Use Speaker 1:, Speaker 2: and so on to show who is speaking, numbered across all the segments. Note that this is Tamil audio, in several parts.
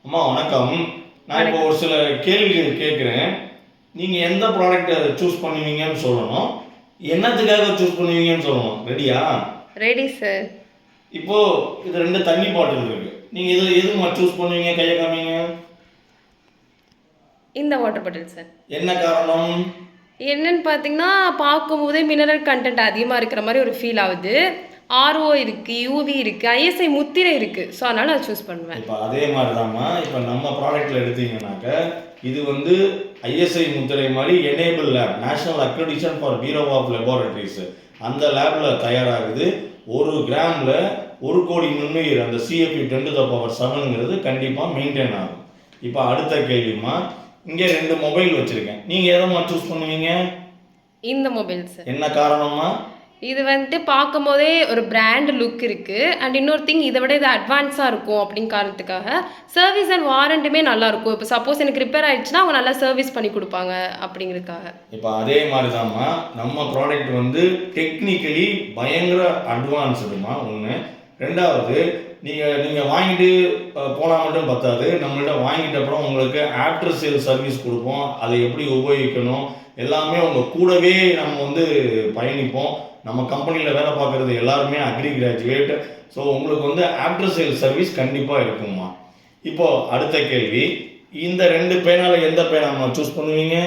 Speaker 1: அம்மா வணக்கம். நான் இப்போ ஒரு சில கேள்விகள் கேட்குறேன். நீங்கள் எந்த ப்ராடக்ட் சூஸ் பண்ணுவீங்கன்னு சொல்லணும். என்னத்துக்காக சூஸ் பண்ணுவீங்கன்னு சொல்லணும். ரெடியா?
Speaker 2: Ready sir.
Speaker 1: இப்போ இது 2 தண்ணி பாட்டில் இருக்கு. நீங்கள் இதில் எதுமா சூஸ் பண்ணுவீங்க? கையை காமிங்க.
Speaker 2: இந்த வாட்டர் பாட்டில் சார்.
Speaker 1: என்ன காரணம்?
Speaker 2: என்னன்னு பார்த்தீங்கன்னா பார்க்கும்போதே மினரல் கண்டென்ட் அதிகமாக இருக்கிற மாதிரி ஒரு ஃபீல் ஆகுது. ஆர்ஓ இருக்குது, யூவி இருக்குது, ஐஎஸ்ஐ முத்திரை இருக்குது. ஸோ அதனால் நான் சூஸ் பண்ணுவேன்.
Speaker 1: இப்போ அதே மாதிரி தான்மா இப்போ நம்ம ப்ராடக்ட்டில் எடுத்தீங்கன்னாக்க இது வந்து ஐஎஸ்ஐ முத்திரை மாதிரி NABL lab, national accreditation for bureau of laboratories, அந்த லேபில் தயாராகுது. 1 கிராமில் 1 கோடி நுண்ணுயிர், அந்த சிஎஃப்பி 10⁻⁷ கண்டிப்பாக மெயின்டைன் ஆகும். இப்போ அடுத்த கேள்விமா, இங்கே 2 மொபைல் வச்சுருக்கேன். நீங்கள் எதம்மா சூஸ் பண்ணுவீங்க?
Speaker 2: இந்த மொபைல் சார்.
Speaker 1: என்ன காரணமா?
Speaker 2: இது வந்துட்டு பார்க்கும்போதே ஒரு பிராண்ட் லுக் இருக்குது. அண்ட் இன்னொரு திங், இதை விட இது அட்வான்ஸாக இருக்கும் அப்படின்னு காரணத்துக்காக சர்வீஸ் அண்ட் வாரண்ட்டுமே நல்லாயிருக்கும். இப்போ சப்போஸ் எனக்கு ரிப்பேர் ஆகிடுச்சுன்னா அவங்க நல்லா சர்வீஸ் பண்ணி கொடுப்பாங்க அப்படிங்கிறதுக்காக.
Speaker 1: இப்போ அதே மாதிரி தான்மா நம்ம ப்ராடக்ட் வந்து டெக்னிக்கலி பயங்கர அட்வான்ஸ்டுமா ஒன்று. ரெண்டாவது, நீங்கள் வாங்கிட்டு போனால் மட்டும் பத்தாது. நம்மள்ட்ட வாங்கிட்ட அப்புறம் உங்களுக்கு ஆஃப்டர் சேல் சர்வீஸ் கொடுப்போம். அதை எப்படி உபயோகிக்கணும் எல்லாமே உங்கள் கூடவே நம்ம வந்து பயணிப்போம். நம்ம கம்பெனியில் வேலை பார்க்குறது எல்லாருமே அக்ரி கிராஜுவேட். ஸோ உங்களுக்கு வந்து ஆஃப்டர் சேல் சர்வீஸ் கண்டிப்பாக இருக்குமா. இப்போது அடுத்த கேள்வி, இந்த 2 பேனால எந்த பேனா சூஸ் பண்ணுவீங்க?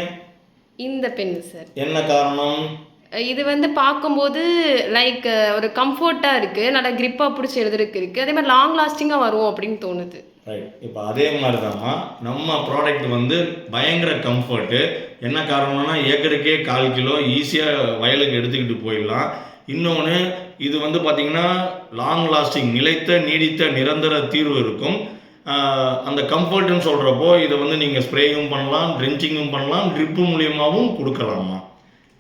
Speaker 2: இந்த பென் சார்.
Speaker 1: என்ன காரணம்?
Speaker 2: இது வந்து பார்க்கும்போது லைக் ஒரு கம்ஃபர்ட்டாக இருக்குது, நல்லா கிரிப்பாக பிடிச்சி எழுதுறதுக்கு இருக்குது, அதே மாதிரி லாங் லாஸ்டிங்காக வரும் அப்படின்னு தோணுது.
Speaker 1: ரைட். இப்போ அதே மாதிரி தான்மா நம்ம ப்ராடக்ட் வந்து பயங்கர கம்ஃபர்ட்டு. என்ன காரணம்னா ஏக்கருக்கே 1/4 கிலோ ஈஸியாக வயலுக்கு எடுத்துக்கிட்டு போயிடலாம். இன்னொன்று, இது வந்து பார்த்திங்கன்னா லாங் லாஸ்டிங், நிலைத்த நீடித்த நிரந்தர தீர்வு இருக்கும். அந்த கம்ஃபர்ட்டுன்னு சொல்கிறப்போ இதை வந்து நீங்கள் ஸ்ப்ரேயும் பண்ணலாம், ட்ரென்ச்சிங்கும் பண்ணலாம், ட்ரிப்பு மூலியமாகவும் கொடுக்கலாமா.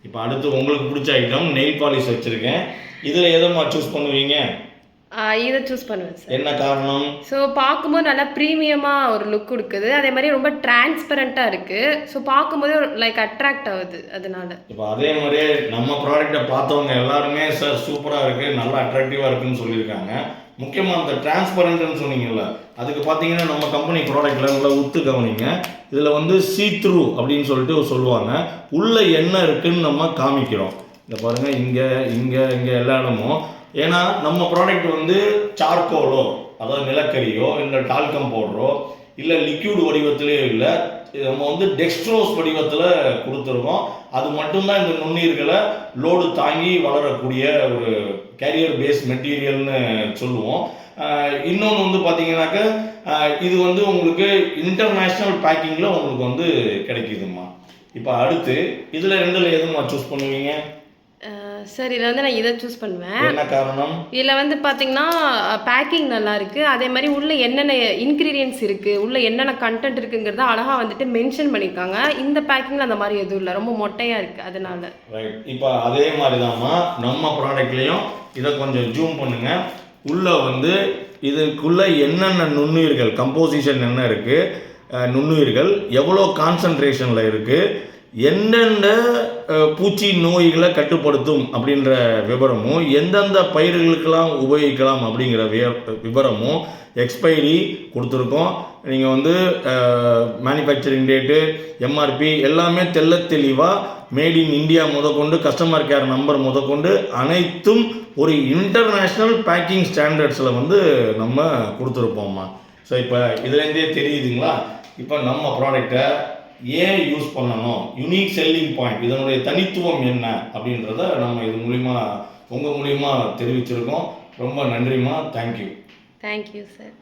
Speaker 1: இப்போ அடுத்து உங்களுக்கு பிடிச்ச ஐட்டம் நெயில் பாலிஷ் வச்சுருக்கேன். இதில் எதம்மா சூஸ் பண்ணுவீங்க?
Speaker 2: இதை சூஸ் பண்ணுவேன் சார்.
Speaker 1: என்ன காரணம்?
Speaker 2: ஸோ பார்க்கும்போது நல்லா ப்ரீமியமாக ஒரு லுக் கொடுக்குது, அதே மாதிரி ரொம்ப டிரான்ஸ்பரண்ட்டாக இருக்குது. ஸோ பார்க்கும்போது லைக் அட்ராக்ட் ஆகுது அதனால.
Speaker 1: இப்போ அதே மாதிரியே நம்ம ப்ராடக்டை பார்த்தவங்க எல்லாருமே சார் சூப்பராக இருக்குது, நல்லா அட்ராக்டிவாக இருக்குதுன்னு சொல்லியிருக்காங்க. முக்கியமாக அந்த டிரான்ஸ்பரண்ட்னு சொன்னீங்கல்ல, அதுக்கு பார்த்தீங்கன்னா நம்ம கம்பெனி ப்ராடக்டில் நல்லா உத்து கவனிங்க. இதில் வந்து சீத்ரூ அப்படின்னு சொல்லிட்டு சொல்லுவாங்க. உள்ளே என்ன இருக்குதுன்னு நம்ம காமிக்கிறோம். இதை பாருங்கள், இங்கே இங்கே இங்கே எல்லா இடமும். ஏன்னா நம்ம ப்ராடக்ட் வந்து சார்கோலோ, அதாவது நிலக்கரியோ இல்லை டால்கம் பவுடரோ இல்லை லிக்யூட் வடிவத்திலேயோ இல்லை, நம்ம வந்து டெக்ஸ்ட்ரோஸ் வடிவத்தில் கொடுத்துருக்கோம். அது மட்டும்தான் இந்த நுண்ணுயிர்களை லோடு தாங்கி வளரக்கூடிய ஒரு கேரியர் பேஸ் மெட்டீரியல்னு சொல்லுவோம். இன்னொன்று வந்து பார்த்தீங்கன்னாக்க இது வந்து உங்களுக்கு இன்டர்நேஷ்னல் பேக்கிங்கில் உங்களுக்கு வந்து கிடைக்குதுமா. இப்போ அடுத்து இதில் 2ல் எதுமா சூஸ் பண்ணுவீங்க?
Speaker 2: சார், இதில் வந்து நான் இதை சூஸ் பண்ணுவேன்.
Speaker 1: என்ன காரணம்?
Speaker 2: இதில் வந்து பார்த்தீங்கன்னா பேக்கிங் நல்லா இருக்குது, அதே மாதிரி உள்ள என்னென்ன இன்க்ரீடியன்ஸ் இருக்குது, உள்ள என்னென்ன கண்டென்ட் இருக்குங்கிறத அழகாக வந்துட்டு மென்ஷன் பண்ணியிருக்காங்க. இந்த பேக்கிங்கில் அந்த மாதிரி எதுவும் இல்லை, ரொம்ப மொட்டையாக இருக்குது அதனால.
Speaker 1: ரைட். இப்போ அதே மாதிரி தான்மா நம்ம ப்ராடக்ட்லேயும் இதை கொஞ்சம் ஜூம் பண்ணுங்கள். உள்ளே வந்து இதுக்குள்ளே என்னென்ன நுண்ணுயிர்கள், கம்போசிஷன் என்ன இருக்குது, நுண்ணுயிர்கள் எவ்வளோ கான்சன்ட்ரேஷனில் இருக்குது, எந்தெந்த பூச்சி நோய்களை கட்டுப்படுத்தும் அப்படின்ற விவரமும், எந்தெந்த பயிர்களுக்கெல்லாம் உபயோகிக்கலாம் அப்படிங்கிற விவரமும், எக்ஸ்பைரி கொடுத்துருக்கோம். நீங்கள் வந்து மேனுஃபேக்சரிங் டேட்டு, எம்ஆர்பி எல்லாமே தெளிவாக மேட் இன் இந்தியா முதற்கொண்டு கஸ்டமர் கேர் நம்பர் முதற்கொண்டு அனைத்தும் ஒரு இன்டர்நேஷ்னல் பேக்கிங் ஸ்டாண்டர்ட்ஸில் வந்து நம்ம கொடுத்துருப்போம்மா. ஸோ இப்போ இதுலேருந்தே தெரியுதுங்களா, இப்போ நம்ம ப்ராடக்டை ஏன் யூஸ் பண்ணணும், யூனிக் செல்லிங் பாயிண்ட், இதனுடைய தனித்துவம் என்ன அப்படின்றத நம்ம இது மூலிமா உங்கள் மூலிமா தெரிவிச்சிருக்கோம். ரொம்ப நன்றிம்மா. தேங்க்யூ.
Speaker 2: Thank you sir.